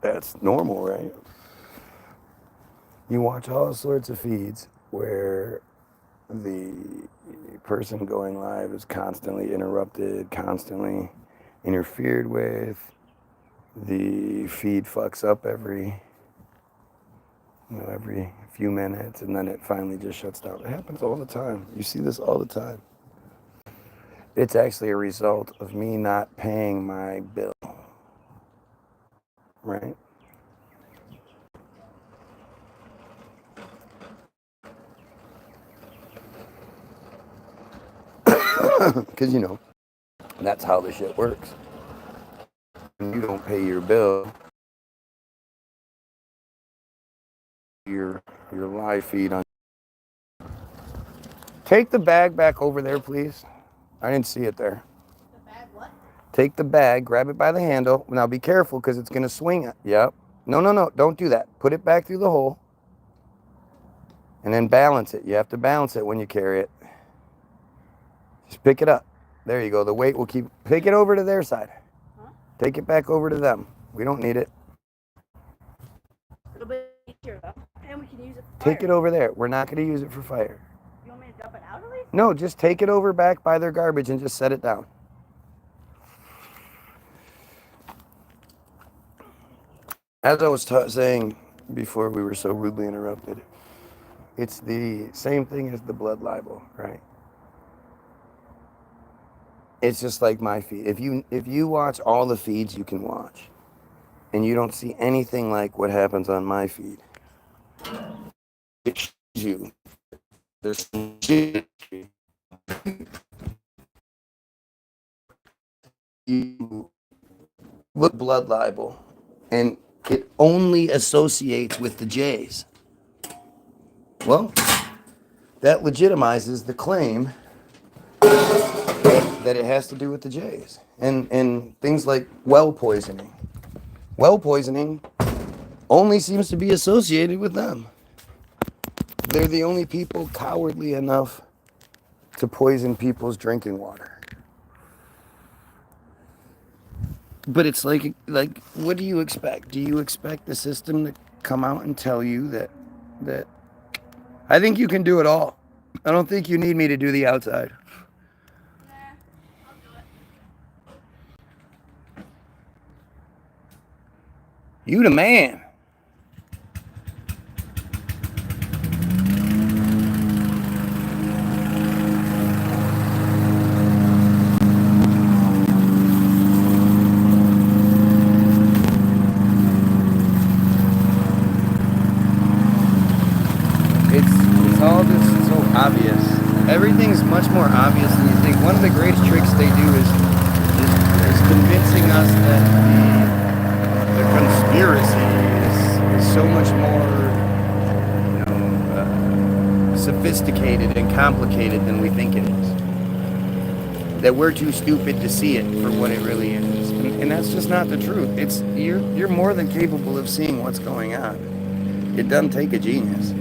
That's normal, right? You watch all sorts of feeds where the person going live is constantly interrupted, constantly interfered with. The feed fucks up every few minutes, and then it finally just shuts down. It happens all the time. You see this all the time. It's actually a result of me not paying my bill, right? Because, that's how the shit works. When you don't pay your bill, your live feed on. Take the bag back over there, please. I didn't see it there. The bag what? Take the bag, grab it by the handle. Now be careful because it's going to swing. Yep. No. Don't do that. Put it back through the hole. And then balance it. You have to balance it when you carry it. Just pick it up. There you go. The weight will keep. Take it over to their side. Huh? Take it back over to them. We don't need it. It'll be easier though. And we can use it for Take fire. it over there. We're not going to use it for fire. You want me to dump it out at least? No, just take it over back by their garbage and just set it down. As I was saying before we were so rudely interrupted, it's the same thing as the blood libel, right? It's just like my feed. If you watch all the feeds you can watch, and you don't see anything like what happens on my feed, it shows you there's some shit. You look blood libel, and it only associates with the Jays. Well, that legitimizes the claim that it has to do with the Jays and things like well poisoning. Well poisoning only seems to be associated with them. They're the only people cowardly enough to poison people's drinking water. But it's like what do you expect? Do you expect the system to come out and tell you that I think you can do it all. I don't think you need me to do the outside. Nah, I'll do it. You the man. It's all just so obvious. Everything's much more obvious than you think. One of the greatest tricks they do is convincing us that the conspiracy is so much more sophisticated and complicated than we think it is. That we're too stupid to see it for what it really is, and that's just not the truth. It's you're more than capable of seeing what's going on. It doesn't take a genius.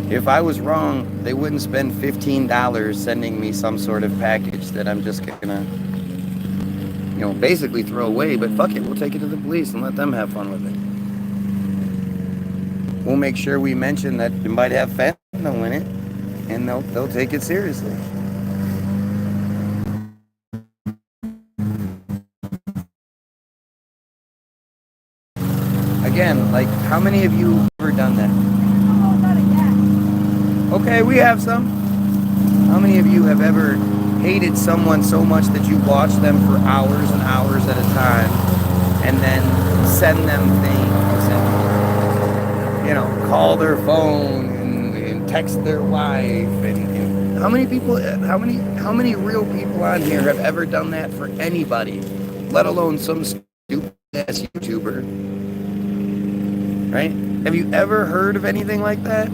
If I was wrong, they wouldn't spend $15 sending me some sort of package that I'm just gonna, basically throw away. But fuck it, we'll take it to the police and let them have fun with it. We'll make sure we mention that it might have fentanyl in it, and they'll take it seriously. Again, like, how many of you have ever done that? Oh, not again. Okay, we have some. How many of you have ever hated someone so much that you watch them for hours and hours at a time and then send them things and, call their phone and text their wife and how many real people on here have ever done that for anybody, let alone some stupid ass YouTuber? Right? Have you ever heard of anything like that?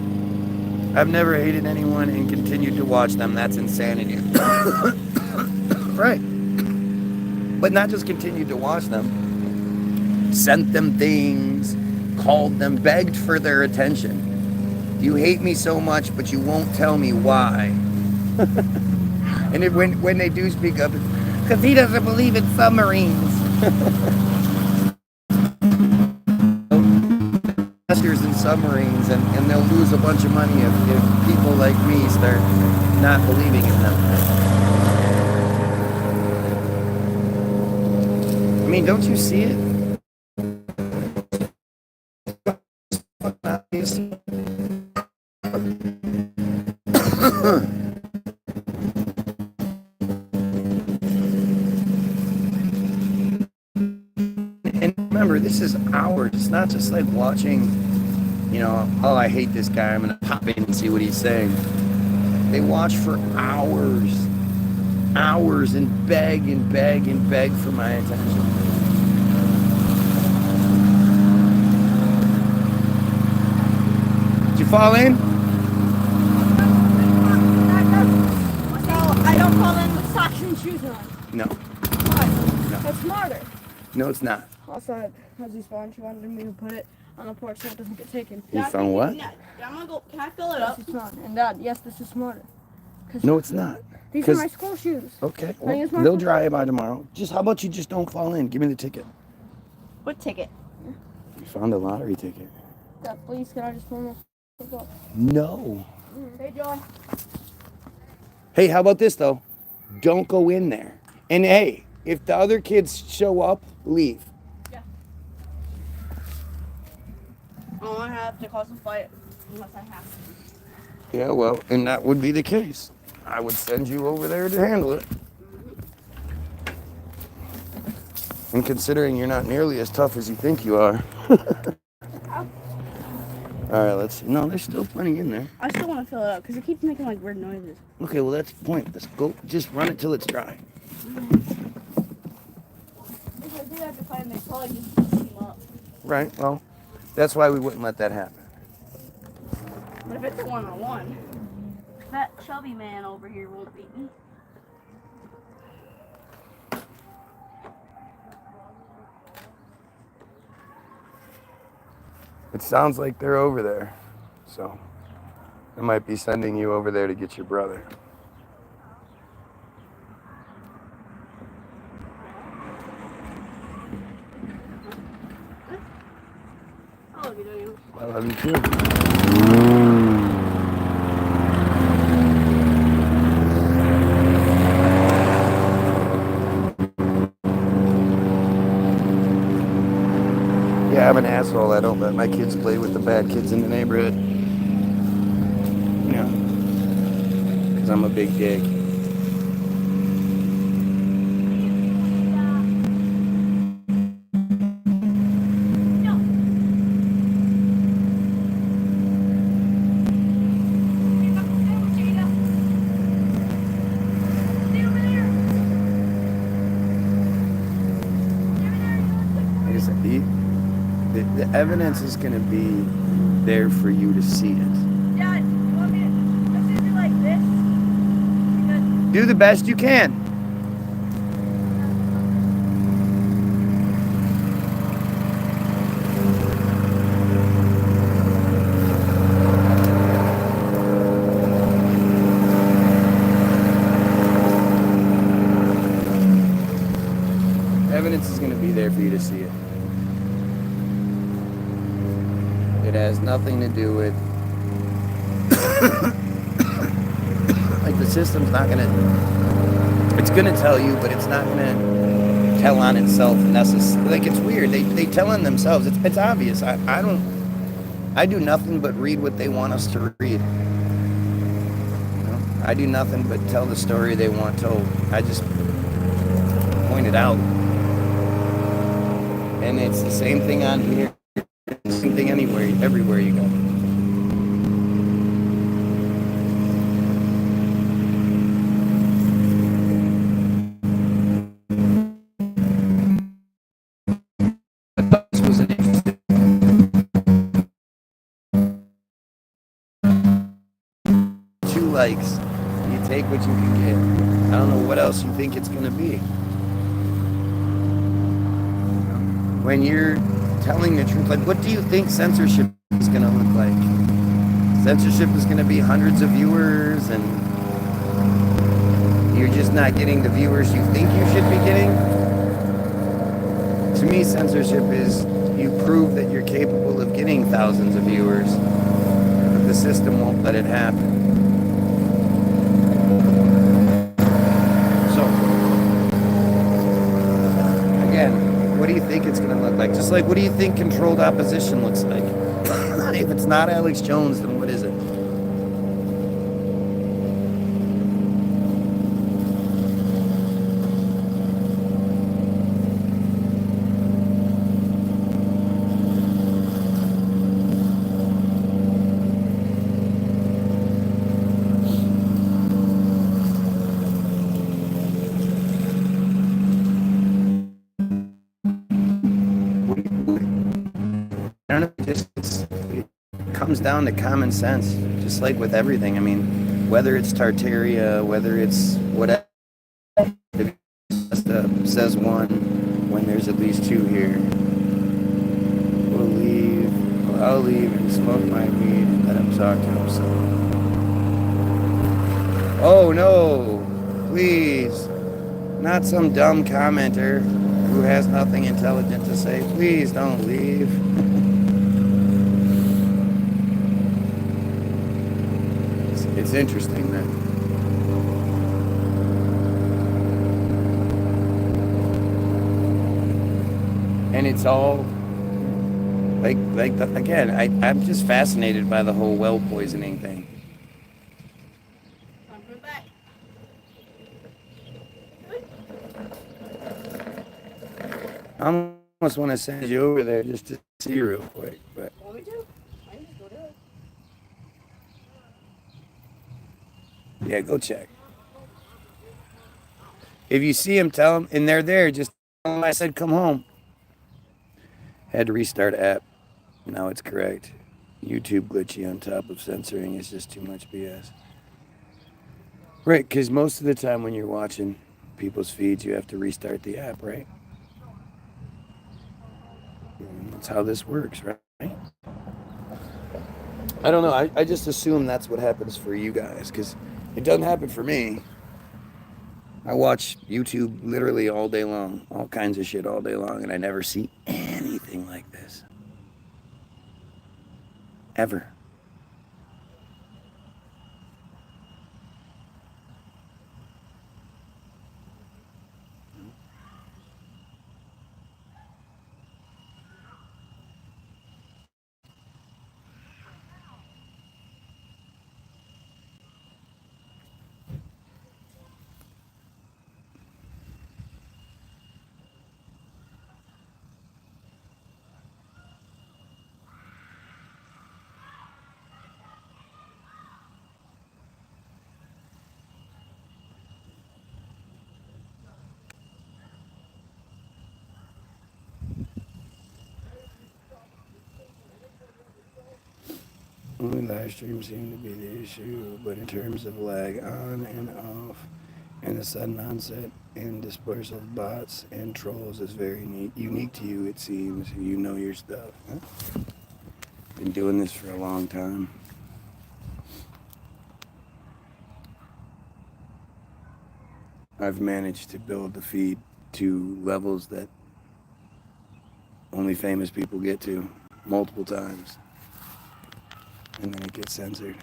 I've never hated anyone and continued to watch them. That's insanity. Right. But not just continued to watch them. Sent them things, called them, begged for their attention. You hate me so much, but you won't tell me why. And when they do speak up, it's because he doesn't believe in submarines. helicopters and submarines, and they'll lose a bunch of money if people like me start not believing in them. I mean, don't you see it? And remember, this is hours. It's not just like watching, you know, oh, I hate this guy, I'm going to pop in and see what he's saying. They watch for hours, and beg and beg and beg for my attention. Did you fall in? So I don't fall in with socks and shoes on. No. Why? No. That's smarter. No, it's not. Also, as he spawned, she wanted me to put it on the porch so it doesn't get taken. You found what? I'm gonna go. Can I fill it up? And Dad, yes, this is smarter. No, it's not. These are my school shoes. Okay, well, they'll dry by tomorrow. Just how about you just don't fall in? Give me the ticket. What ticket? You found a lottery ticket. Dad, please, can I just film it? No. Hey, John. Hey, how about this though? Don't go in there. And hey, if the other kids show up, leave. Yeah. Oh, I have to cause a fight unless I have to. Yeah, well, and that would be the case. I would send you over there to handle it. And considering you're not nearly as tough as you think you are. All right, let's see. No, there's still plenty in there. I still want to fill it up because it keeps making like weird noises. Okay, well, that's the point. Let's go. Just run it till it's dry. If I do have to fight, they probably just team up. Right, well, that's why we wouldn't let that happen. But if it's a one-on-one, that chubby man over here won't beat me. It sounds like they're over there. So, I might be sending you over there to get your brother. I love you, Daniel. I love you too. Yeah, I'm an asshole. I don't let my kids play with the bad kids in the neighborhood. You know, because I'm a big dick. Like I said, the evidence is going to be there for you to see it. Dad, you want me to do like this? Because Do the best you can. Evidence is going to be there for you to see it. It has nothing to do with like the system's not gonna, it's gonna tell you, but it's not gonna tell on itself necessarily. Like, it's weird, they tell on themselves. It's obvious. I do nothing but read what they want us to read. You know? I do nothing but tell the story they want told. I just point it out. And it's the same thing on here. Same thing anywhere, everywhere you go. This was an interesting. 2 likes. You take what you can get. I don't know what else you think it's gonna be. When you're telling the truth, like, what do you think censorship is going to look like? Censorship is going to be hundreds of viewers, and you're just not getting the viewers you think you should be getting. To me, censorship is you prove that you're capable of getting thousands of viewers, but the system won't let it happen. So, again, what do you think it's going to look like? Just like, what do you think controlled opposition looks like? If it's not Alex Jones, then what is it? I don't know, it comes down to common sense, just like with everything. I mean, whether it's Tartaria, whether it's whatever, says one when there's at least two here. I'll leave and smoke my weed and let him talk to himself. Oh no, please, not some dumb commenter who has nothing intelligent to say. Please don't leave. It's interesting that and it's all again, I'm just fascinated by the whole well poisoning thing. I'm coming back. I almost want to send you over there just to see real quick, but Want me to? I can just go do it. yeah, go check. If you see him, tell him, and they're there, just tell him I said come home. Had to restart app. Now it's correct. YouTube glitchy on top of censoring is just too much BS. Right, because most of the time when you're watching people's feeds, you have to restart the app, right? And that's how this works, right? I don't know. I just assume that's what happens for you guys, because it doesn't happen for me. I watch YouTube literally all day long, all kinds of shit all day long, and I never see anything like this. Ever. Only live streams seem to be the issue, but in terms of lag on and off, and the sudden onset and dispersal of bots and trolls is very unique to you, it seems. You know your stuff. Huh? Been doing this for a long time. I've managed to build the feed to levels that only famous people get to multiple times. And then it gets censored.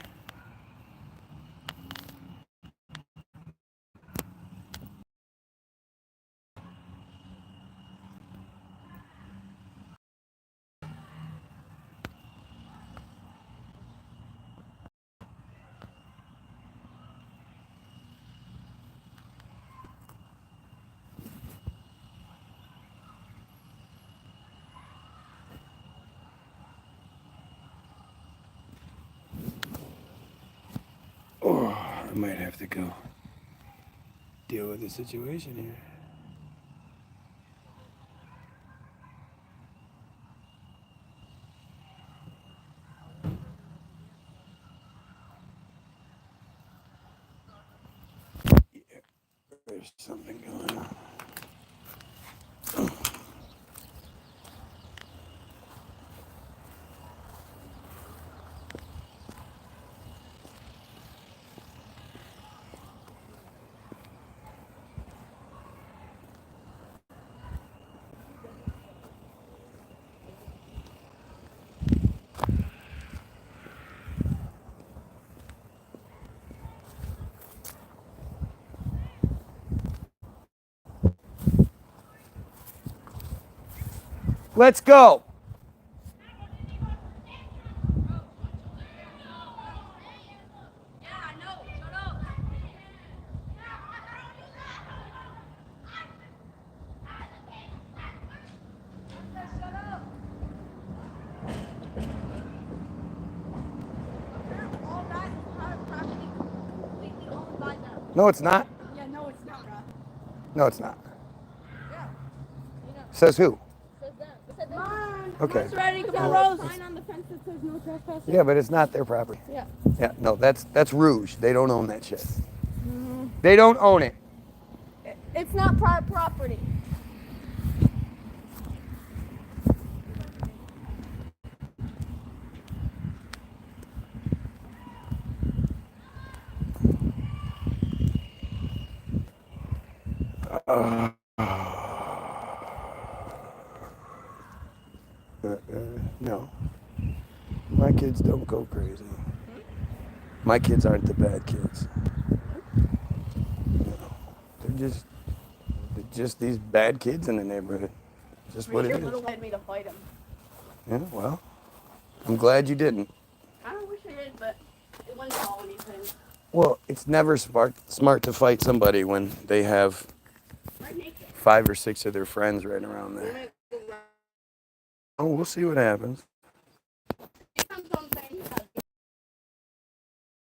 Oh, I might have to go deal with the situation here. Yeah, there's something going on. Let's go. No, it's not. Yeah, no, it's not, bro. No, it's not. Yeah. Says who? Come on. Okay. It's ready. Come on, Rose. Sign on the fence that says no trespassing. Yeah, but it's not their property. Yeah. Yeah, no, that's Rouge. They don't own that shit. They don't own it. It's not private property. No. My kids don't go crazy. My kids aren't the bad kids. No. They're just these bad kids in the neighborhood. Just what it is. Little led me to fight him. Yeah, well, I'm glad you didn't. I don't wish I did, but it wouldn't solve anything. Well, it's never smart to fight somebody when they have 5 or 6 of their friends right around there. Oh, we'll see what happens. He comes home saying he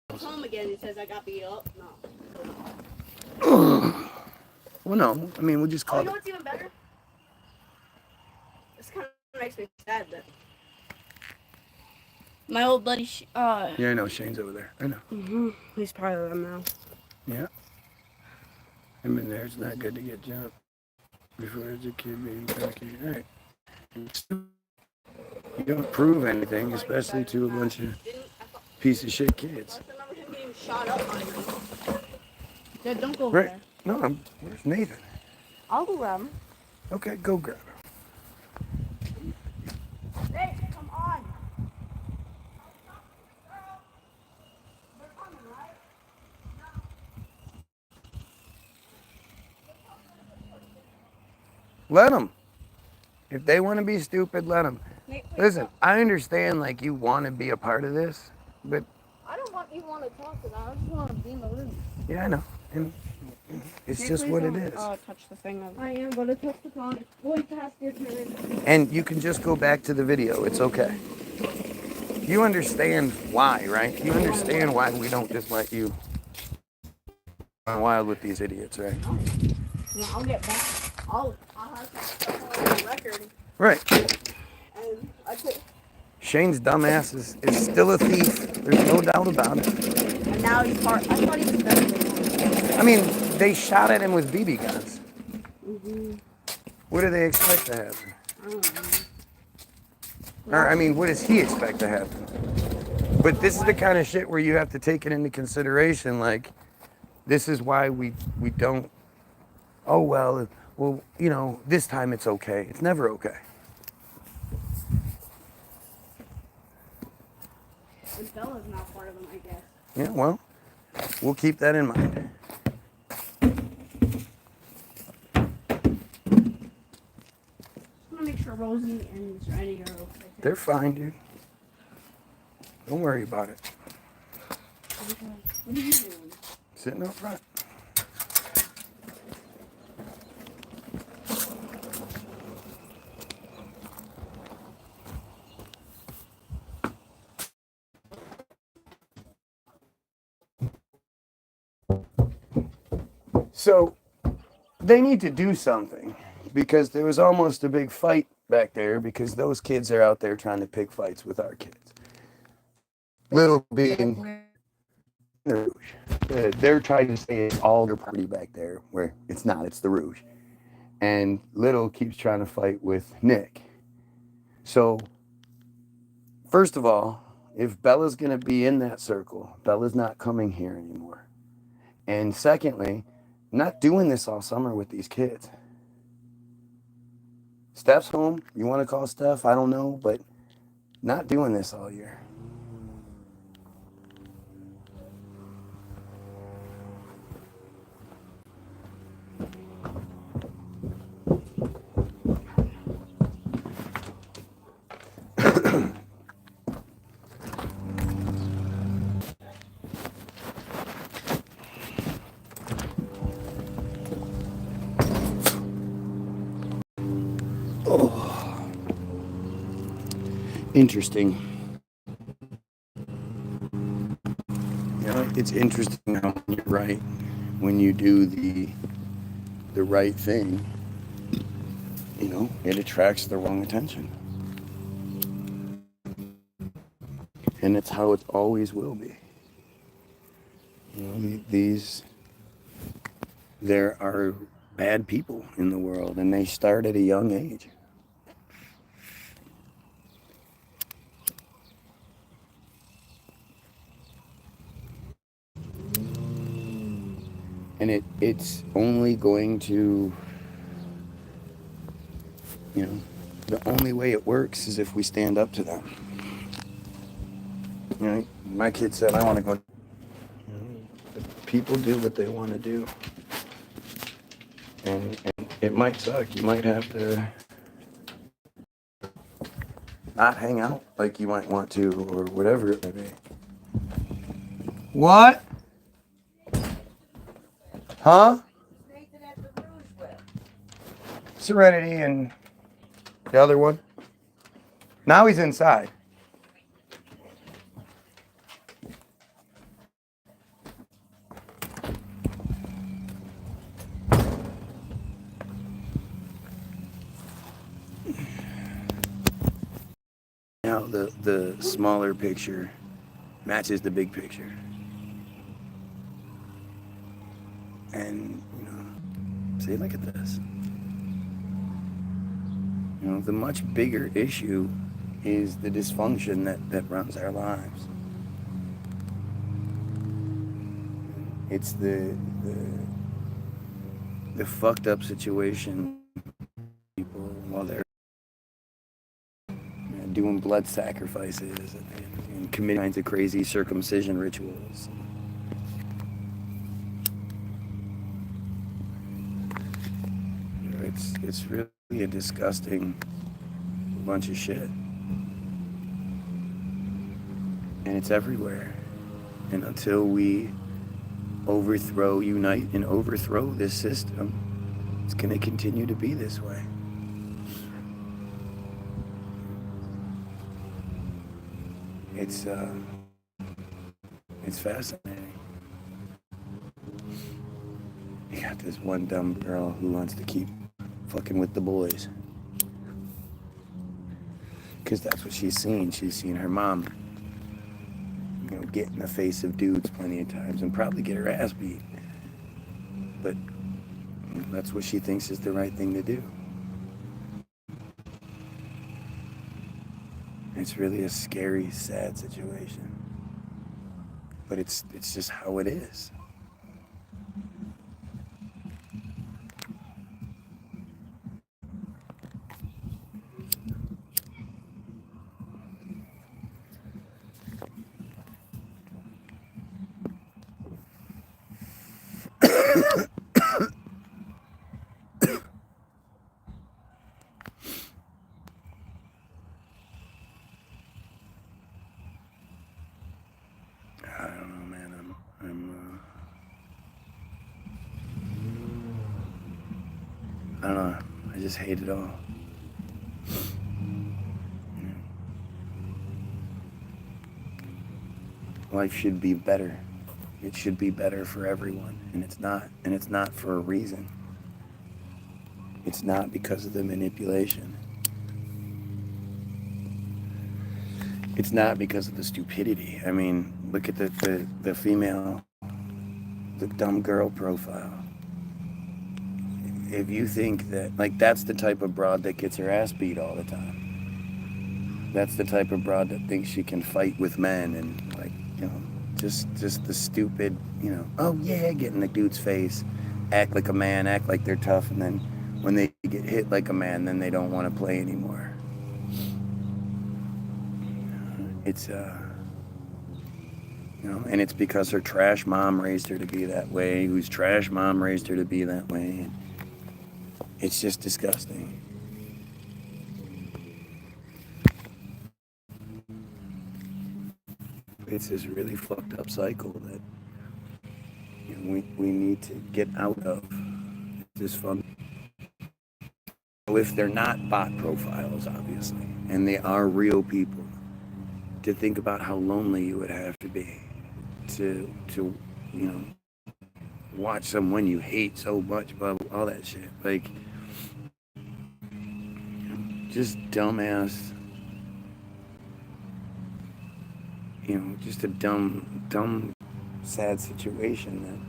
comes home again. He says I got beat up. No. Well, no. I mean, we'll just call you know it. what's even better? This kind of makes me sad that my old buddy. Yeah, I know. Shane's over there. I know. He's part of them now. Yeah. Him in there. It's not good to get jumped before as a kid being cocky. All right. You don't prove anything, especially to a bunch of piece of shit kids. I remember him getting shot up by me. Yeah, don't go over Right. there. No, where's Nathan? I'll go grab him. Okay, go grab him. Hey, come on. Let them. If they want to be stupid, let them. Listen, I understand, like, you want to be a part of this, but... I don't want you want to talk to them. I just want to be in the room. Yeah, I know. And it's just what it is. Touch the thing. I am going to touch the phone. It's going past your turn. And you can just go back to the video. It's okay. You understand why, right? You understand why we don't just let you run wild with these idiots, right? Yeah, I'll get back. I'll have stuff on the record. Right. And I could. Shane's dumbass is still a thief. There's no doubt about it. And now he's part. I thought he was better than me. I mean, they shot at him with BB guns. Mm-hmm. What do they expect to happen? I don't know. Or, I mean, what does he expect to happen? But this is the kind of shit where you have to take it into consideration. Like, this is why we don't. Oh well, you know, this time it's okay. It's never okay. And Bella's not part of them, I guess. Yeah, well, we'll keep that in mind. I'm gonna make sure Rosie and Randy are okay. They're fine, dude. Don't worry about it. What are you doing? Sitting up front. So, they need to do something because there was almost a big fight back there because those kids are out there trying to pick fights with our kids. Little being the Rouge. They're trying to say it's all their party back there where it's not, it's the Rouge. And Little keeps trying to fight with Nick. So, first of all, if Bella's going to be in that circle, Bella's not coming here anymore. And secondly, I'm not doing this all summer with these kids. Steph's home. You want to call Steph? I don't know, but not doing this all year. interesting. It's interesting how when you're right, when you do the right thing, it attracts the wrong attention. And it's how it always will be. There are bad people in the world, and they start at a young age. And it's only going to, the only way it works is if we stand up to them. My kid said, I want to go. People do what they want to do. And it might suck. You might have to not hang out like you might want to, or whatever it may be. What? Huh? Serenity and the other one. Now he's inside. Now the smaller picture matches the big picture. And, see, look at this. The much bigger issue is the dysfunction that runs our lives. It's the fucked up situation people while they're doing blood sacrifices and committing kinds of crazy circumcision rituals. It's really a disgusting bunch of shit. And it's everywhere. And until we unite and overthrow this system, it's going to continue to be this way. It's fascinating. You got this one dumb girl who wants to keep fucking with the boys. Because that's what she's seen. She's seen her mom, get in the face of dudes plenty of times and probably get her ass beat. But that's what she thinks is the right thing to do. It's really a scary, sad situation. But it's just how it is. I don't know. I just hate it all. Life should be better. It should be better for everyone, and it's not. And it's not for a reason. It's not because of the manipulation. It's not because of the stupidity. I mean, look at the female, the dumb girl profile. If you think that, that's the type of broad that gets her ass beat all the time. That's the type of broad that thinks she can fight with men and, just the stupid, oh yeah, get in the dude's face, act like a man, act like they're tough, and then when they get hit like a man, then they don't want to play anymore. It's, and it's because her trash mom raised her to be that way, whose trash mom raised her to be that way. And it's just disgusting. It's this really fucked up cycle that we need to get out of. This fun. If they're not bot profiles, obviously, and they are real people, to think about how lonely you would have to be to watch someone you hate so much, blah, blah, all that shit. Like, just dumbass, just a dumb, sad situation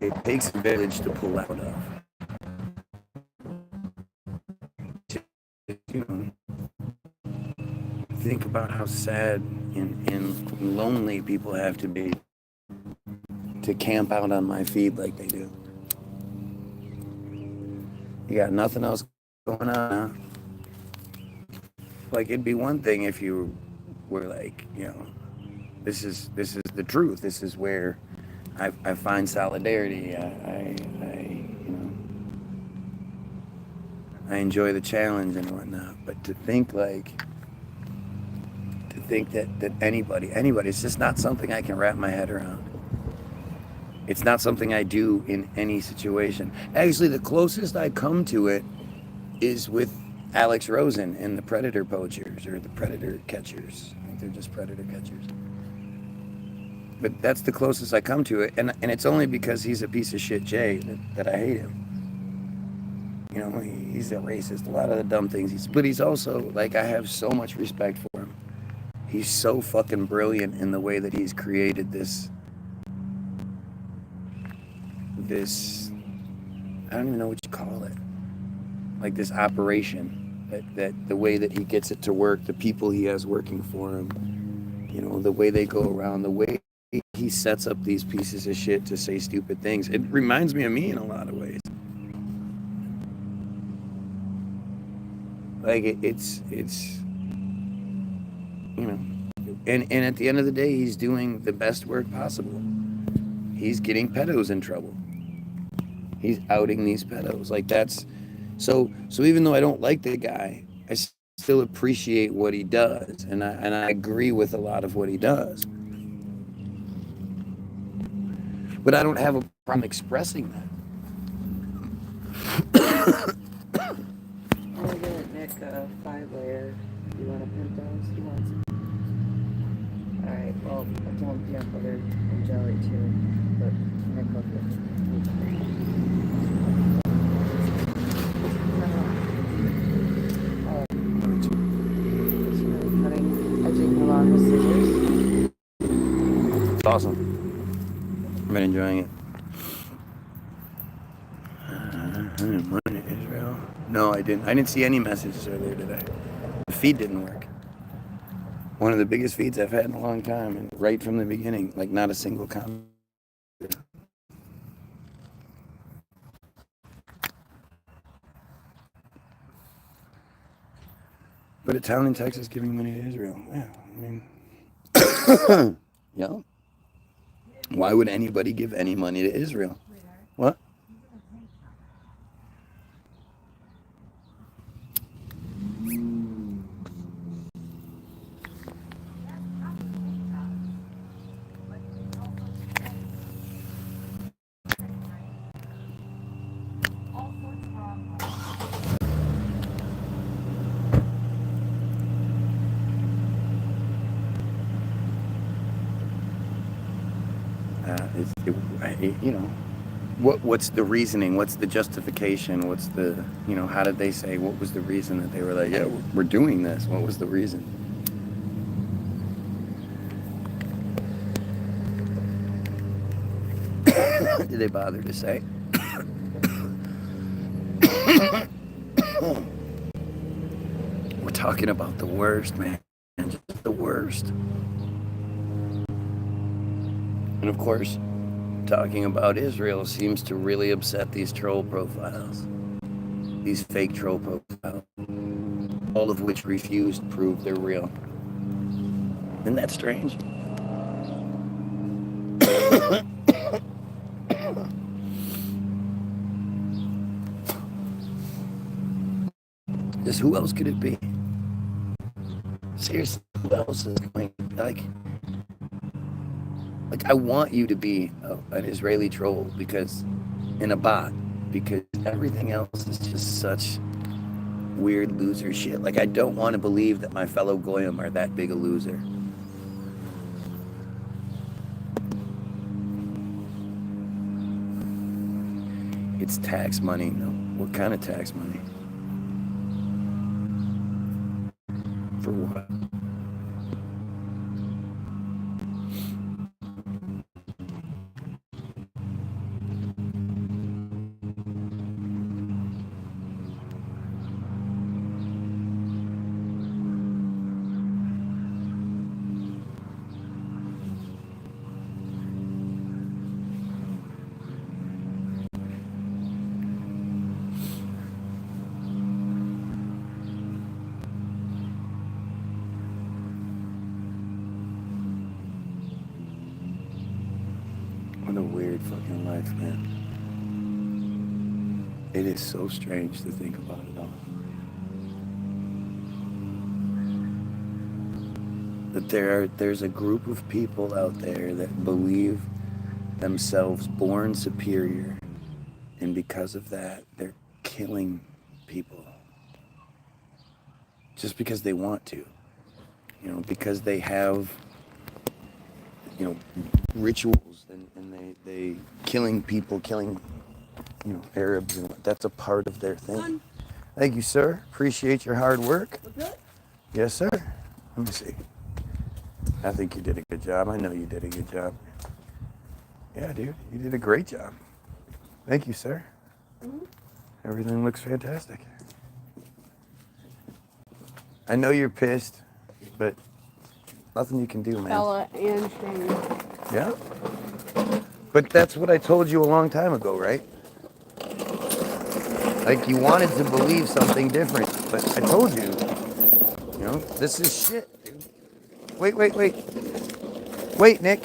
that it takes a village to pull out of. Think about how sad and lonely people have to be to camp out on my feed like they do. You got nothing else going on, huh? Like, it'd be one thing if you were like, this is the truth. This is where I find solidarity. I enjoy the challenge and whatnot. But to think that anybody, it's just not something I can wrap my head around. It's not something I do in any situation. Actually, the closest I come to it is with Alex Rosen and the Predator Poachers, or the Predator Catchers. I think they're just Predator Catchers. But that's the closest I come to it, and it's only because he's a piece of shit Jay that I hate him. He's a racist, a lot of the dumb things but he's also, like, I have so much respect for him. He's so fucking brilliant in the way that he's created this, I don't even know what you call it, like this operation, that the way that he gets it to work, the people he has working for him, the way they go around, the way he sets up these pieces of shit to say stupid things. It reminds me of me in a lot of ways. Like, it's and at the end of the day, he's doing the best work possible. He's getting pedos in trouble. He's outing these pedos. Like, that's so even though I don't like the guy, I still appreciate what he does, and I agree with a lot of what he does. But I don't have a problem expressing that. I'm gonna get Nick a 5-layer. You want a Pintos? He wants it. Alright, well, I told him peanut butter and jelly too, but Nick will get it. Edging along with scissors. It's awesome. I've been enjoying it. Israel. No, I didn't. I didn't see any messages earlier today. The feed didn't work. One of the biggest feeds I've had in a long time, and right from the beginning, like, not a single comment. But a town in Texas giving money to Israel. Yeah, I mean, yeah. Why would anybody give any money to Israel? What? What's the reasoning? What's the justification? What's the, how did they say, what was the reason that they were like, yeah, we're doing this? What was the reason? Did they bother to say? We're talking about the worst, man. Just the worst. And of course, talking about Israel seems to really upset these troll profiles. These fake troll profiles. All of which refuse to prove they're real. Isn't that strange? Just who else could it be? Seriously, who else is going, like I want you to be an Israeli troll, because, in a bot, because everything else is just such weird loser shit. Like, I don't want to believe that my fellow goyim are that big a loser. It's tax money. No, what kind of tax money? For what? What a weird fucking life, man. It is so strange to think about it all. That there's a group of people out there that believe themselves born superior, and because of that, they're killing people. Just because they want to. You know, because they have, you know, rituals and they killing people, killing, you know, Arabs, and that's a part of their thing. Thank you, sir. Appreciate your hard work. Good? Yes, sir. Let me see. I think you did a good job. I know you did a good job. Yeah, dude, you did a great job. Thank you, sir. Mm-hmm. Everything looks fantastic. I know you're pissed, but nothing you can do, man. Bella and Shane. Yeah? But that's what I told you a long time ago, right? Like, you wanted to believe something different, but I told you, you know, this is shit, dude. Wait. Wait, Nick.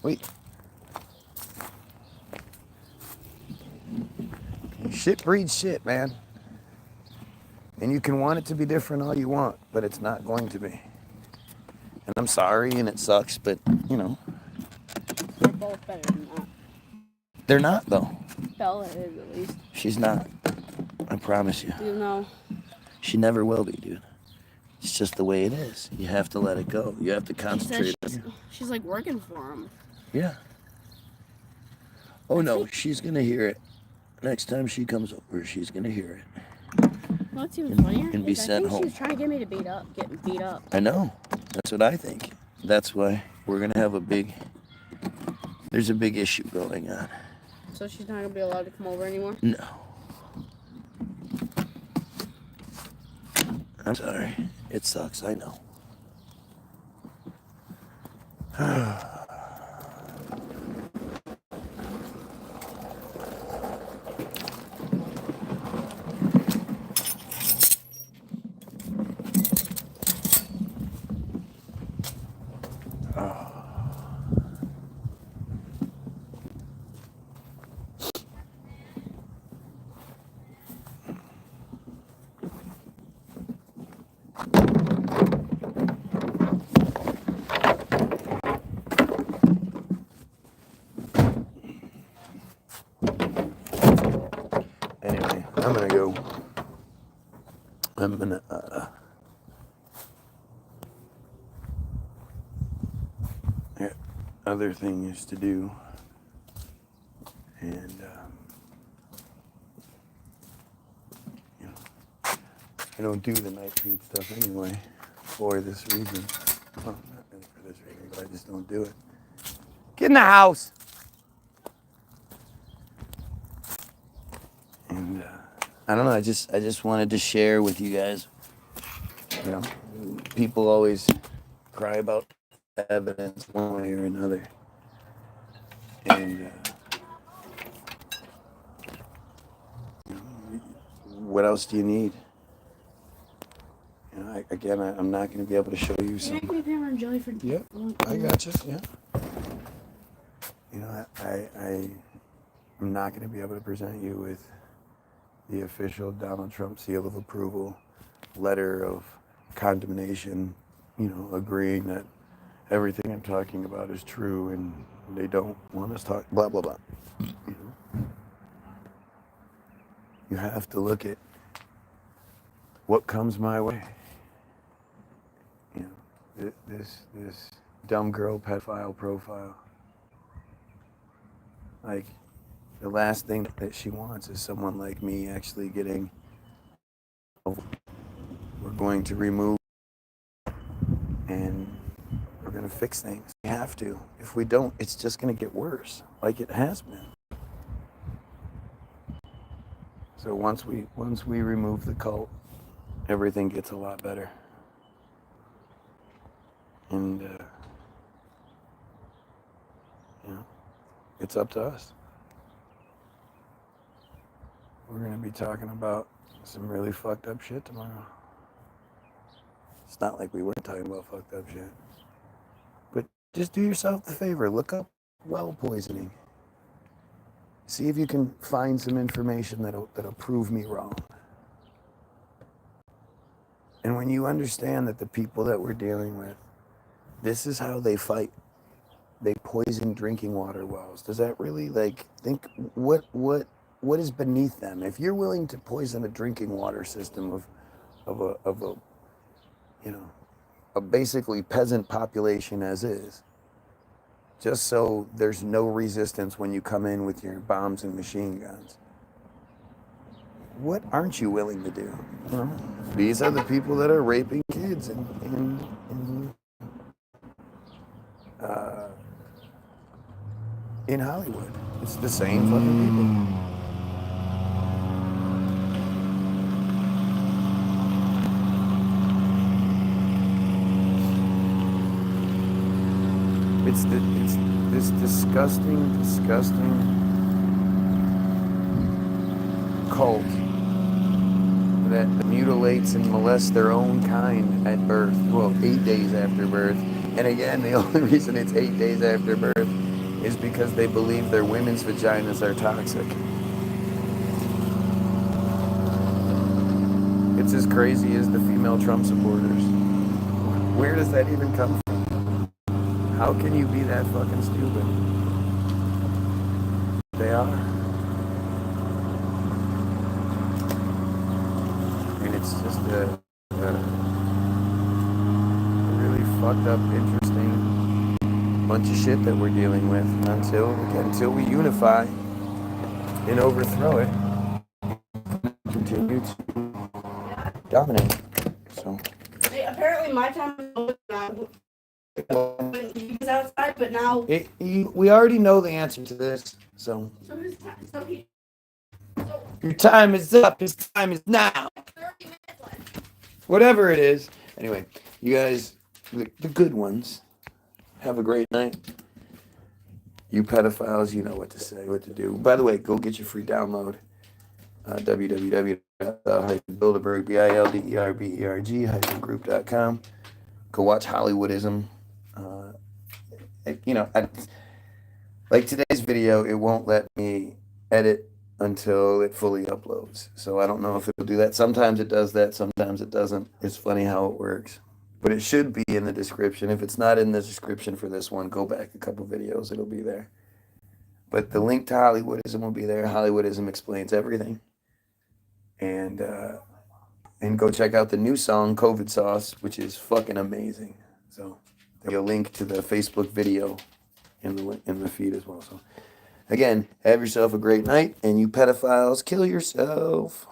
Wait. Shit breeds shit, man. And you can want it to be different all you want, but it's not going to be. And I'm sorry, and it sucks, but, you know. They're both better than that. They're not, though. Bella is, at least. She's not. I promise you. You know. She never will be, dude. It's just the way it is. You have to let it go. You have to concentrate on it. She's like working for him. Yeah. Oh, no, she's going to hear it. Next time she comes over, she's going to hear it. What's even funnier and be is sent I think home. she was trying to get me to get beat up. I know. That's what I think. That's why we're going to have there's a big issue going on. So she's not going to be allowed to come over anymore? No. I'm sorry. It sucks, I know. Anyway, I'm gonna go. I'm gonna I got other things to do, and you know, I don't do the night feed stuff anyway for this reason. Well, not really for this reason, but I just don't do it. Get in the house. And I don't know. I just wanted to share with you guys. You know, people always cry about evidence one way or another, and you know, what else do you need? You know, I'm not going to be able to show you You're some. making me hammer and jelly for. Yep, I got you. Yeah. You know, I'm not going to be able to present you with the official Donald Trump seal of approval, letter of condemnation, you know, agreeing that everything I'm talking about is true and they don't want us talk, blah, blah, blah. You know? You have to look at what comes my way. You know, this dumb girl pedophile profile. Like, the last thing that she wants is someone like me actually getting. We're going to remove and we're going to fix things. We have to. If we don't, it's just going to get worse, like it has been. So once we remove the cult, everything gets a lot better. And you know, it's up to us. We're going to be talking about some really fucked up shit tomorrow. It's not like we weren't talking about fucked up shit. But just do yourself the favor. Look up well poisoning. See if you can find some information that'll prove me wrong. And when you understand that the people that we're dealing with, this is how they fight. They poison drinking water wells. Does that really, like, think what is beneath them? If you're willing to poison a drinking water system of a you know, a basically peasant population as is, just so there's no resistance when you come in with your bombs and machine guns, what aren't you willing to do? You know, these are the people that are raping kids in Hollywood. It's the same fucking people. It's this disgusting cult that mutilates and molests their own kind at birth. Well, 8 days after birth. And again, the only reason it's 8 days after birth is because they believe their women's vaginas are toxic. It's as crazy as the female Trump supporters. Where does that even come from? How can you be that fucking stupid? They are. And it's just a really fucked up, interesting bunch of shit that we're dealing with until we unify and overthrow it. Continue to dominate. So. Hey, apparently my time is over now. He was outside, but now we already know the answer to this. So his time, your time is up. His time is now. 30 minutes left. Whatever it is. Anyway, you guys, the good ones, have a great night. You pedophiles, you know what to say, what to do. By the way, go get your free download. www.bilderberg.group.com. Go watch Hollywoodism. You know, like today's video, it won't let me edit until it fully uploads. So I don't know if it'll do that. Sometimes it does that, sometimes it doesn't. It's funny how it works. But it should be in the description. If it's not in the description for this one, go back a couple videos, it'll be there. But the link to Hollywoodism will be there. Hollywoodism explains everything. And go check out the new song, COVID Sauce, which is fucking amazing. So there'll be a link to the Facebook video in the feed as well. So again, have yourself a great night, and you pedophiles, kill yourself.